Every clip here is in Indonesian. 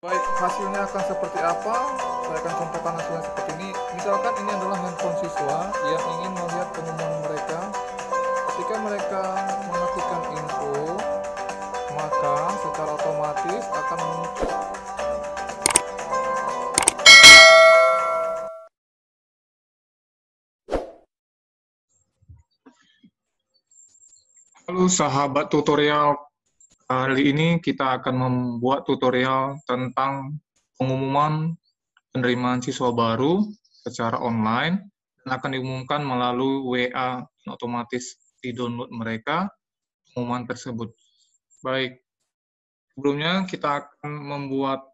Baik, hasilnya akan seperti apa? Saya akan contohkan hasilnya seperti ini. Misalkan ini adalah handphone siswa yang ingin melihat pengumuman mereka. Ketika mereka mengetikkan info, maka secara otomatis akan muncul. Halo sahabat tutorial, kali ini kita akan membuat tutorial tentang pengumuman penerimaan siswa baru secara online dan akan diumumkan melalui WA otomatis di-download mereka pengumuman tersebut. Baik, sebelumnya kita akan membuat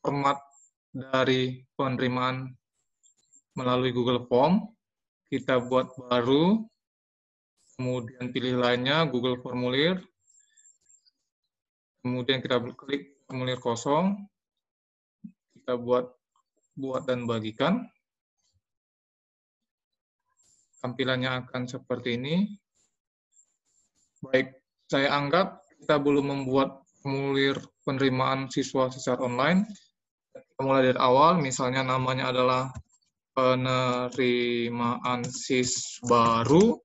format dari penerimaan melalui Google Form. Kita buat baru, kemudian pilih lainnya Google Formulir, kemudian kita klik formulir kosong, kita buat dan bagikan. Tampilannya akan seperti ini. Baik, saya anggap kita belum membuat formulir penerimaan siswa secara online. Kita mulai dari awal, misalnya namanya adalah penerimaan siswa baru.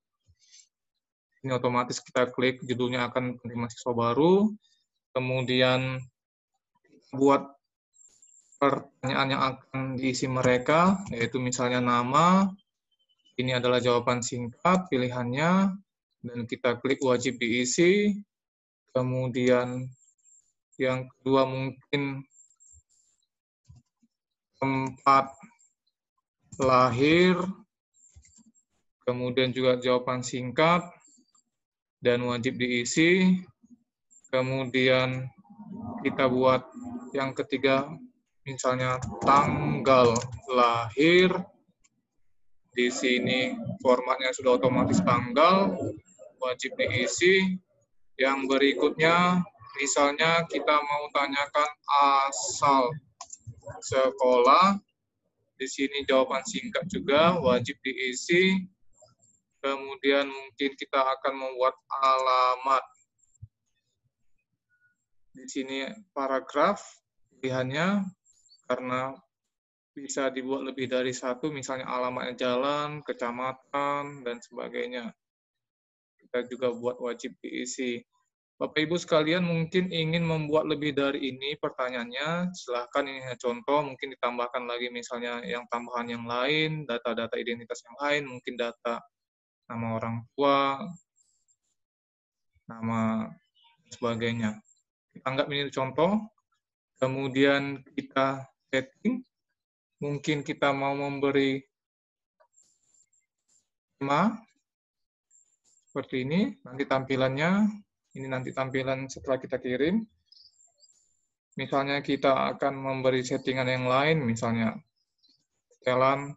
Ini otomatis kita klik judulnya akan penerimaan siswa baru. Kemudian buat pertanyaan yang akan diisi mereka, yaitu misalnya nama, ini adalah jawaban singkat, pilihannya, dan kita klik wajib diisi. Kemudian yang kedua mungkin tempat lahir, kemudian juga jawaban singkat, dan wajib diisi. Kemudian kita buat yang ketiga, misalnya tanggal lahir. Di sini formatnya sudah otomatis tanggal, wajib diisi. Yang berikutnya, misalnya kita mau tanyakan asal sekolah. Di sini jawaban singkat juga, wajib diisi. Kemudian mungkin kita akan membuat alamat. Di sini paragraf pilihannya, karena bisa dibuat lebih dari satu, misalnya alamatnya jalan, kecamatan, dan sebagainya. Kita juga buat wajib diisi. Bapak Ibu sekalian mungkin ingin membuat lebih dari ini pertanyaannya, silahkan, ini hanya contoh, mungkin ditambahkan lagi misalnya yang tambahan yang lain, data-data identitas yang lain, mungkin data nama orang tua, nama sebagainya. Kita anggap ini contoh, kemudian kita setting, mungkin kita mau memberi tema, seperti ini, nanti tampilannya, ini nanti tampilan setelah kita kirim. Misalnya kita akan memberi settingan yang lain, misalnya setelan.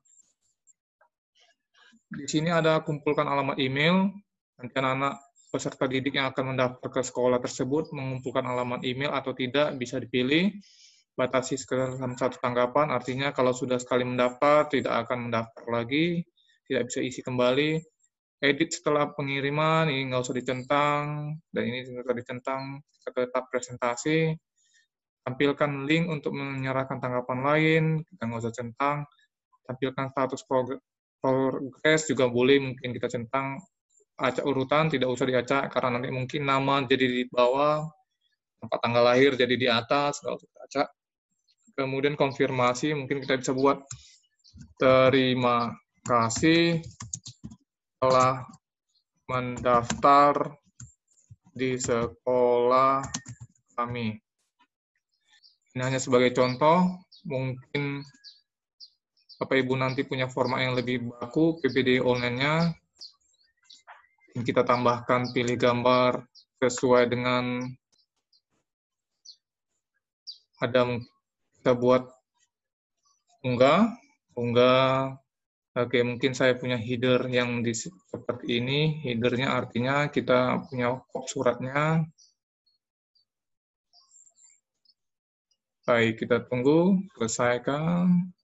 Di sini ada kumpulkan alamat email, nanti anak-anak peserta didik yang akan mendaftar ke sekolah tersebut mengumpulkan alamat email atau tidak, bisa dipilih. Batasi dalam satu tanggapan, artinya kalau sudah sekali mendaftar, tidak akan mendaftar lagi, tidak bisa isi kembali. Edit setelah pengiriman, ini nggak usah dicentang, dan ini nggak usah dicentang, tetap presentasi. Tampilkan link untuk menyerahkan tanggapan lain, kita nggak usah centang. Tampilkan status progres juga boleh, mungkin kita centang. Acak urutan, tidak usah diacak, karena nanti mungkin nama jadi di bawah, tempat tanggal lahir jadi di atas, nggak usah diacak. Kemudian konfirmasi, mungkin kita bisa buat terima kasih telah mendaftar di sekolah kami. Ini hanya sebagai contoh, mungkin Bapak Ibu nanti punya format yang lebih baku, PPD online-nya, kita tambahkan pilih gambar sesuai dengan ada, kita buat unggah. Oke, mungkin saya punya header yang seperti ini. Headernya artinya kita punya kop suratnya. Baik, kita tunggu, selesaikan.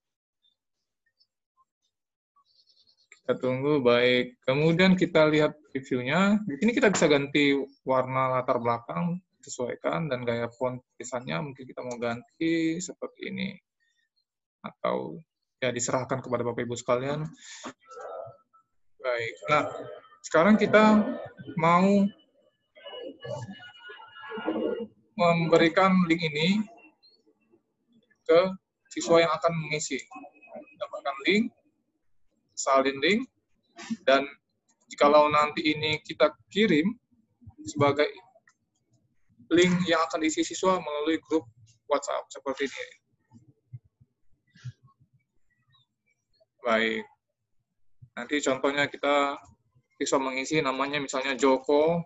Kita tunggu, baik. Kemudian kita lihat reviewnya. Di sini kita bisa ganti warna latar belakang. disesuaikan, dan gaya font tulisannya mungkin kita mau ganti seperti ini, atau ya diserahkan kepada Bapak Ibu sekalian. Baik, nah sekarang kita mau memberikan link ini ke siswa yang akan mengisi. Dapatkan link, salin link, dan jikalau nanti ini kita kirim sebagai link yang akan diisi siswa melalui grup WhatsApp seperti ini. Baik. Nanti contohnya kita siswa mengisi namanya misalnya Joko,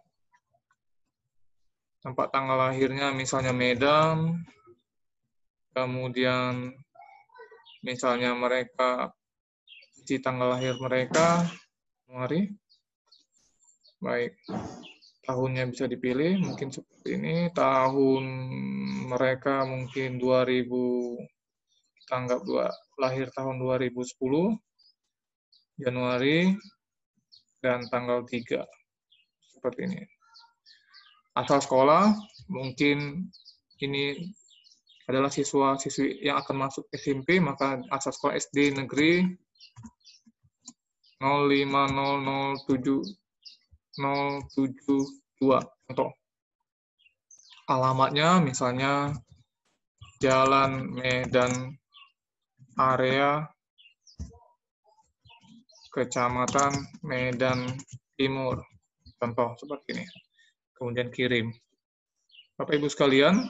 tempat tanggal lahirnya misalnya Medan, kemudian misalnya mereka isi tanggal lahir mereka, Januari. Baik. Tahunnya bisa dipilih, mungkin seperti ini. Tahun mereka mungkin 2000, kita anggap lahir tahun 2010, Januari, dan tanggal 3. Seperti ini. Asal sekolah, mungkin ini adalah siswa-siswi yang akan masuk SMP, maka asal sekolah SD negeri 05007072. Contoh. Alamatnya misalnya Jalan Medan Area, Kecamatan Medan Timur. Contoh seperti ini. Kemudian kirim. Bapak Ibu sekalian,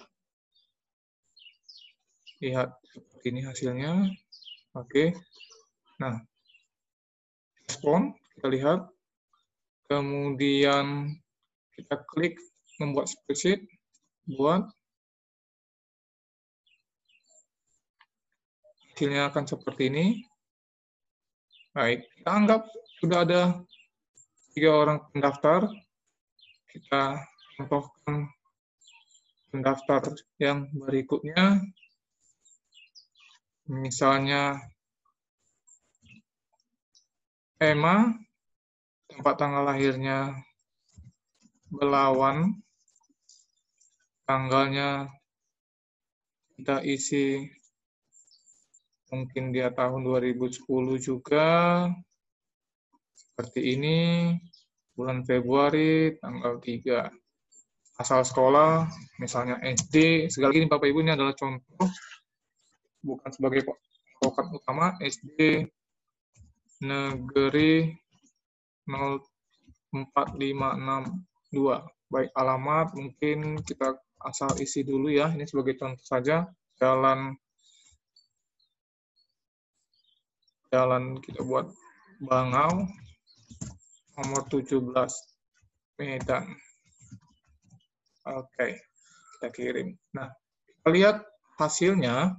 lihat seperti ini hasilnya. Oke. Nah, respon kita lihat. Kemudian kita klik membuat spreadsheet. Buat. Hasilnya akan seperti ini. Baik, kita anggap sudah ada 3 orang pendaftar. Kita contohkan pendaftar yang berikutnya. Misalnya Emma, tempat tanggal lahirnya Belawan, tanggalnya kita isi mungkin dia tahun 2010 juga, seperti ini, bulan Februari, tanggal 3. Asal sekolah, misalnya SD, sekali lagi Bapak Ibu ini adalah contoh, bukan sebagai patokan utama, SD Negeri 04562. Baik, alamat mungkin kita asal isi dulu ya, ini sebagai contoh saja. Jalan kita buat Bangau, nomor 17, Medan. Oke, kita kirim. Nah, kita lihat hasilnya.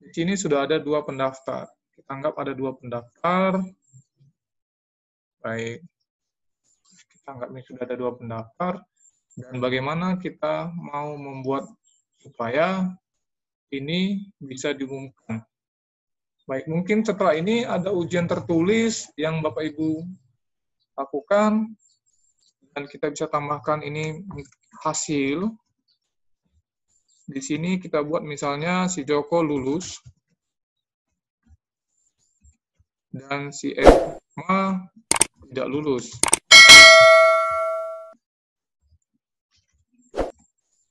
Di sini sudah ada 2 pendaftar. Kita anggap ada 2 pendaftar. Baik, kita anggap ini sudah ada 2 pendaftar. Dan bagaimana kita mau membuat supaya ini bisa diumumkan. Baik, mungkin setelah ini ada ujian tertulis yang Bapak Ibu lakukan, dan kita bisa tambahkan ini hasil. Di sini kita buat misalnya si Joko lulus, dan si Emma tidak lulus.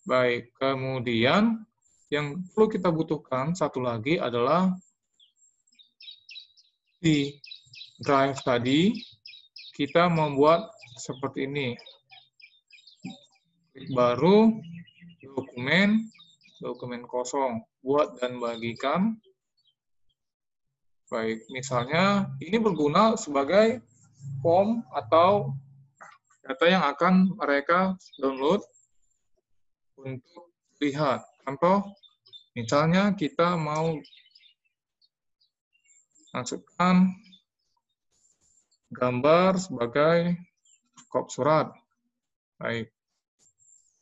Baik, kemudian yang perlu kita butuhkan satu lagi adalah di drive tadi kita membuat seperti ini. Klik baru, dokumen kosong, buat dan bagikan. Baik, misalnya ini berguna sebagai form atau data yang akan mereka download untuk lihat. Contoh, misalnya kita mau masukkan gambar sebagai kop surat. Baik.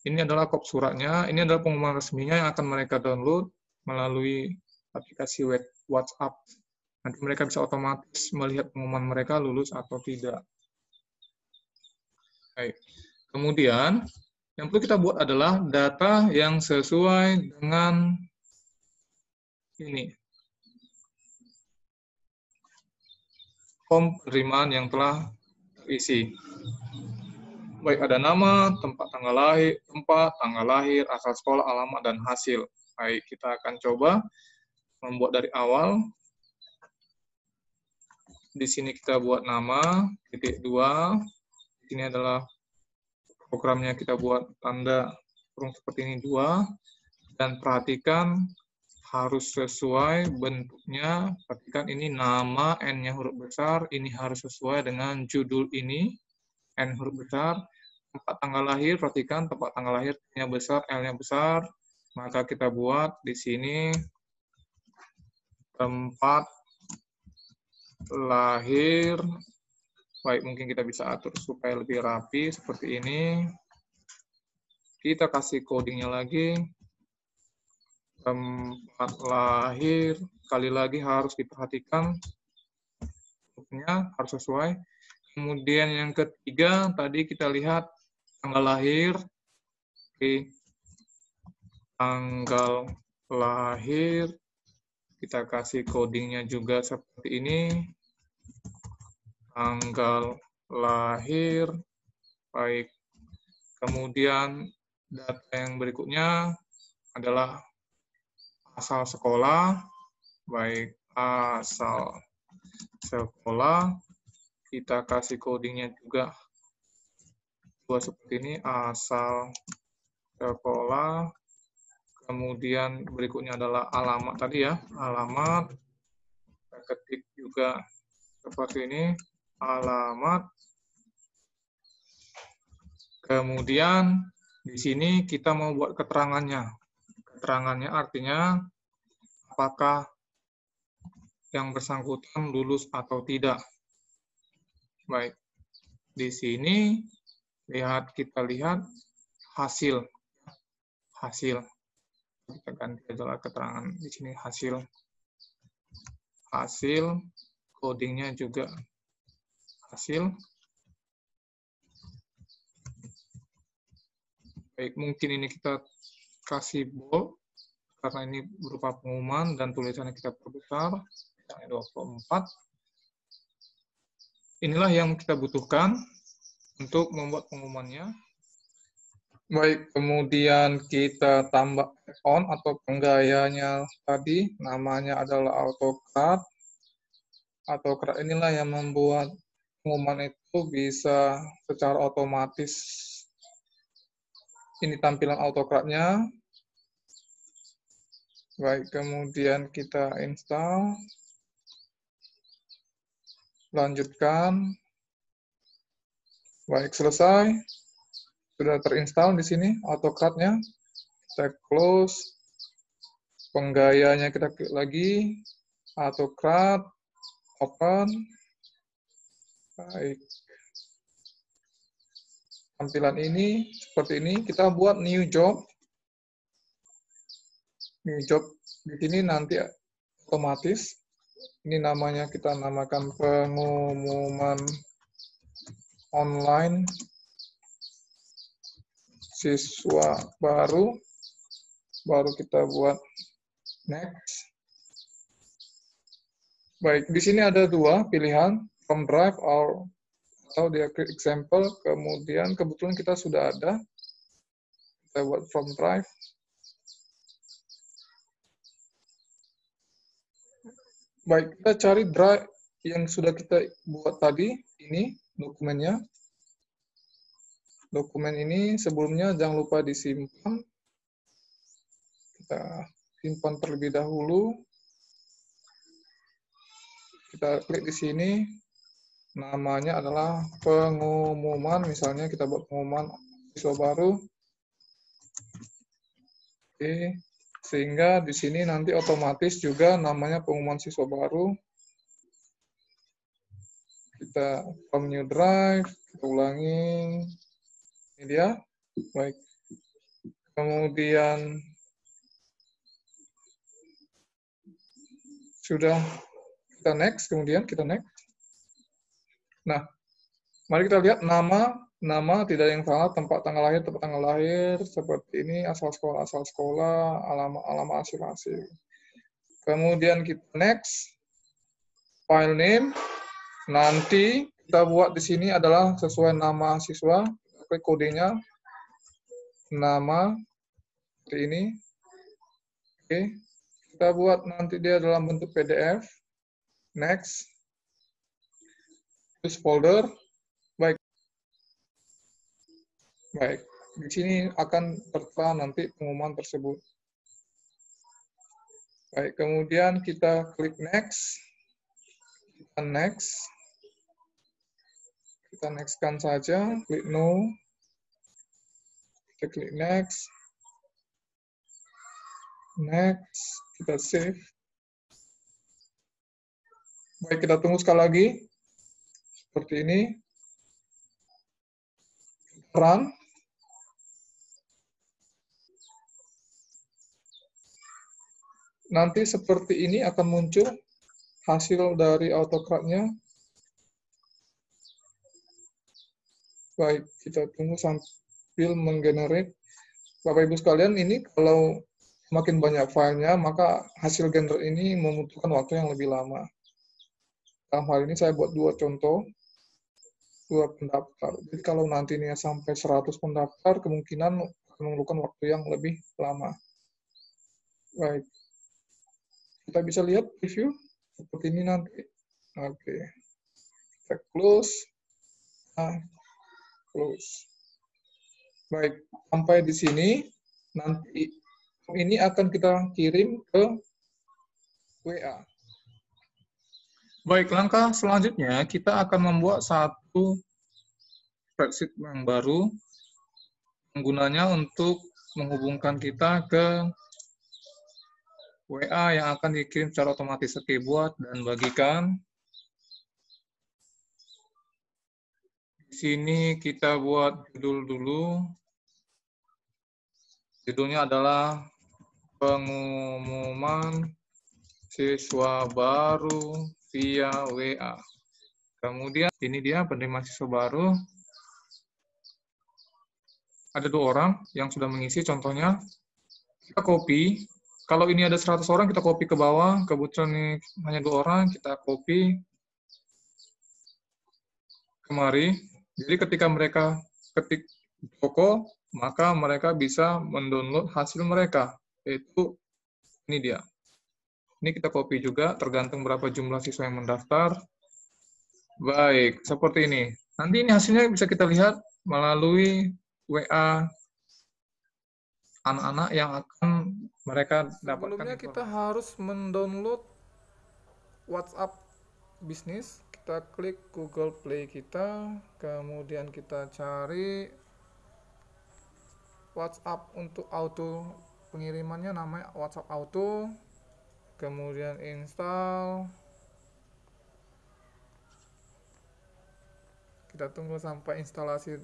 Ini adalah kop suratnya, ini adalah pengumuman resminya yang akan mereka download melalui aplikasi WhatsApp. Nanti mereka bisa otomatis melihat pengumuman mereka lulus atau tidak. Baik. Kemudian, Yang perlu kita buat adalah data yang sesuai dengan ini, form penerimaan yang telah terisi. Baik, ada nama, tempat tanggal lahir, asal sekolah, alamat, dan hasil. Baik, kita akan coba membuat dari awal. Di sini kita buat nama, titik 2. Ini adalah programnya, kita buat tanda kurung seperti ini 2. Dan perhatikan harus sesuai bentuknya. Perhatikan ini nama, N-nya huruf besar, ini harus sesuai dengan judul ini, N huruf besar. Tempat tanggal lahir, perhatikan tempat tanggal lahir T-nya besar, L-nya besar. Maka kita buat di sini tempat lahir. Baik, mungkin kita bisa atur supaya lebih rapi seperti ini. Kita kasih codingnya lagi. Tempat lahir, sekali lagi harus diperhatikan bentuknya harus sesuai. Kemudian yang ketiga, tadi kita lihat tanggal lahir. Oke. Tanggal lahir, kita kasih codingnya juga seperti ini. Tanggal lahir, baik. Kemudian data yang berikutnya adalah asal sekolah, baik, asal sekolah. Kita kasih codingnya juga seperti ini, asal sekolah. Kemudian berikutnya adalah alamat tadi ya, alamat. Kita ketik juga seperti ini, alamat. Kemudian di sini kita mau buat keterangannya. Keterangannya artinya apakah yang bersangkutan lulus atau tidak. Baik, di sini kita lihat hasil. Kita ganti adalah keterangan di sini hasil. Codingnya juga hasil. Baik, mungkin ini kita kasih bold karena ini berupa pengumuman dan tulisannya kita perbesar. 24. Inilah yang kita butuhkan untuk membuat pengumumannya. Baik, kemudian kita tambah add-on atau penggayanya tadi, namanya adalah AutoCAD. AutoCAD inilah yang membuat pengumuman itu bisa secara otomatis. Ini tampilan AutoCAD-nya. Baik, kemudian kita install. Lanjutkan. Baik, selesai. Sudah terinstall di sini AutoCAD-nya. Kita close. Penggayanya kita klik lagi. AutoCAD. Open. Baik. Tampilan ini seperti ini. Kita buat new job. New job di sini nanti otomatis. Ini namanya kita namakan pengumuman online siswa baru. Baru kita buat next. Baik, di sini ada dua pilihan, from drive atau dia klik example, kemudian kebetulan kita sudah ada. Kita buat from drive. Baik, kita cari drive yang sudah kita buat tadi, ini dokumennya. Dokumen ini sebelumnya jangan lupa disimpan. Kita simpan terlebih dahulu. Kita klik di sini. Namanya adalah pengumuman, misalnya kita buat pengumuman siswa baru. Oke. Sehingga di sini nanti otomatis juga namanya pengumuman siswa baru. Kita from new drive, kita ulangi. Ini dia. Baik. Kemudian sudah kita next, kemudian kita next. Nah, mari kita lihat nama Nama tidak ada yang salah, tempat tanggal lahir seperti ini, asal sekolah, alamat hasil. Kemudian kita next, file name. Nanti kita buat di sini adalah sesuai nama siswa, klik kodenya, nama seperti ini. Oke, kita buat nanti dia dalam bentuk PDF. Next, choose folder. Baik, di sini akan tertera nanti pengumuman tersebut. Baik, kemudian kita klik next. Kita next. Kita next-kan saja, klik no. Kita klik next. Next, kita save. Baik, kita tunggu sekali lagi. Seperti ini. Run. Nanti seperti ini akan muncul hasil dari AutoCAD-nya. Baik, kita tunggu sambil menggenerate. Bapak Ibu sekalian, ini kalau makin banyak filenya, maka hasil generate ini membutuhkan waktu yang lebih lama. Dalam hal ini saya buat 2 contoh, 2 pendaftar. Jadi kalau nanti ini sampai 100 pendaftar, kemungkinan akan memerlukan waktu yang lebih lama. Baik. Kita bisa lihat preview seperti ini nanti. Oke. Kita close. Close. Baik, sampai di sini nanti ini akan kita kirim ke WA. Baik, langkah selanjutnya kita akan membuat satu spreadsheet yang baru menggunanya untuk menghubungkan kita ke WA yang akan dikirim secara otomatis. Oke, buat dan bagikan. Di sini kita buat judul dulu. Judulnya adalah pengumuman siswa baru via WA. Kemudian ini dia penerima siswa baru. Ada 2 orang yang sudah mengisi, contohnya kita copy. Kalau ini ada 100 orang, kita copy ke bawah. Kebetulan ini hanya 2 orang, kita copy kemari. Jadi ketika mereka ketik toko, maka mereka bisa mendownload hasil mereka. Yaitu ini dia. Ini kita copy juga, tergantung berapa jumlah siswa yang mendaftar. Baik, seperti ini. Nanti ini hasilnya bisa kita lihat melalui WA anak-anak yang akan mereka dapatkan. Sebelumnya kita harus mendownload WhatsApp bisnis. Kita klik Google Play kita, kemudian kita cari WhatsApp untuk auto pengirimannya, namanya WhatsApp Auto. Kemudian install. Kita tunggu sampai instalasi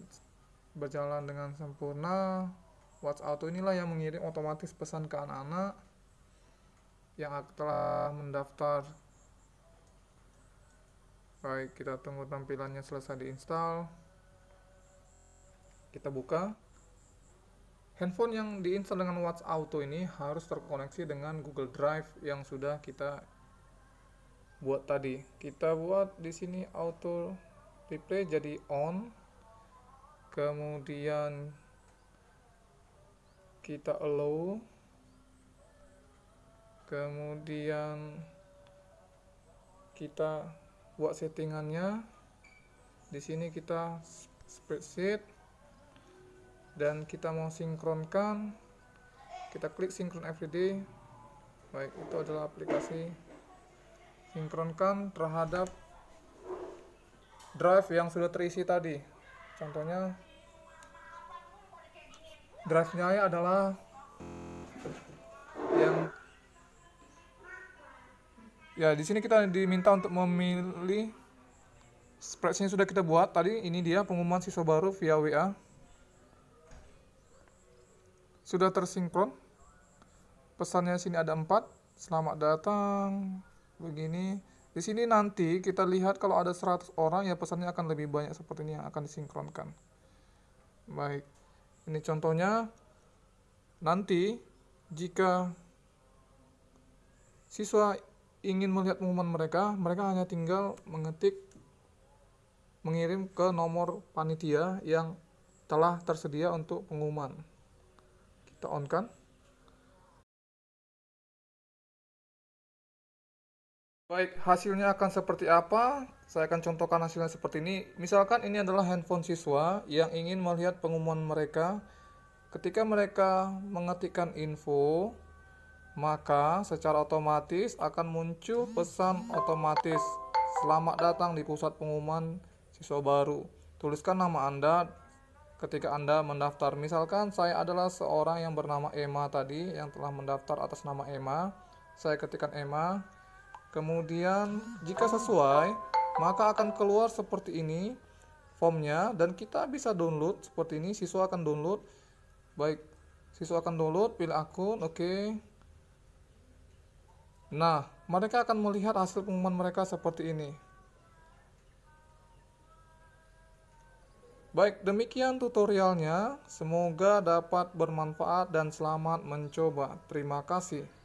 berjalan dengan sempurna. WhatsApp Auto inilah yang mengirim otomatis pesan ke anak-anak yang telah mendaftar. Baik, kita tunggu tampilannya selesai diinstal. Kita buka. Handphone yang diinstal dengan WhatsApp Auto ini harus terkoneksi dengan Google Drive yang sudah kita buat tadi. Kita buat di sini auto replay jadi on. Kemudian kita allow. Kemudian kita buat settingannya. Di sini kita spreadsheet dan kita mau sinkronkan. Kita klik sinkron everyday. Baik, itu adalah aplikasi sinkronkan terhadap drive yang sudah terisi tadi. Contohnya drive-nya adalah yang ya, di sini kita diminta untuk memilih spreadsheet yang sudah kita buat tadi. Ini dia pengumuman siswa baru via WA. Sudah tersinkron. Pesannya sini ada 4. Selamat datang. Begini. Di sini nanti kita lihat kalau ada 100 orang ya pesannya akan lebih banyak seperti ini yang akan disinkronkan. Baik, ini contohnya. Nanti jika siswa ingin melihat pengumuman mereka, mereka hanya tinggal mengirim ke nomor panitia yang telah tersedia untuk pengumuman. Kita on kan. Baik, hasilnya akan seperti apa? Saya akan contohkan hasilnya seperti ini. Misalkan ini adalah handphone siswa yang ingin melihat pengumuman mereka. Ketika mereka mengetikkan info, maka secara otomatis akan muncul pesan otomatis. Selamat datang di pusat pengumuman siswa baru. Tuliskan nama Anda ketika Anda mendaftar. Misalkan saya adalah seorang yang bernama Emma tadi, yang telah mendaftar atas nama Emma. Saya ketikkan Emma. Kemudian jika sesuai, maka akan keluar seperti ini formnya, dan kita bisa download seperti ini. Siswa akan download. Baik, siswa akan download, pilih akun, oke. Nah, mereka akan melihat hasil pengumuman mereka seperti ini. Baik, demikian tutorialnya. Semoga dapat bermanfaat dan selamat mencoba. Terima kasih.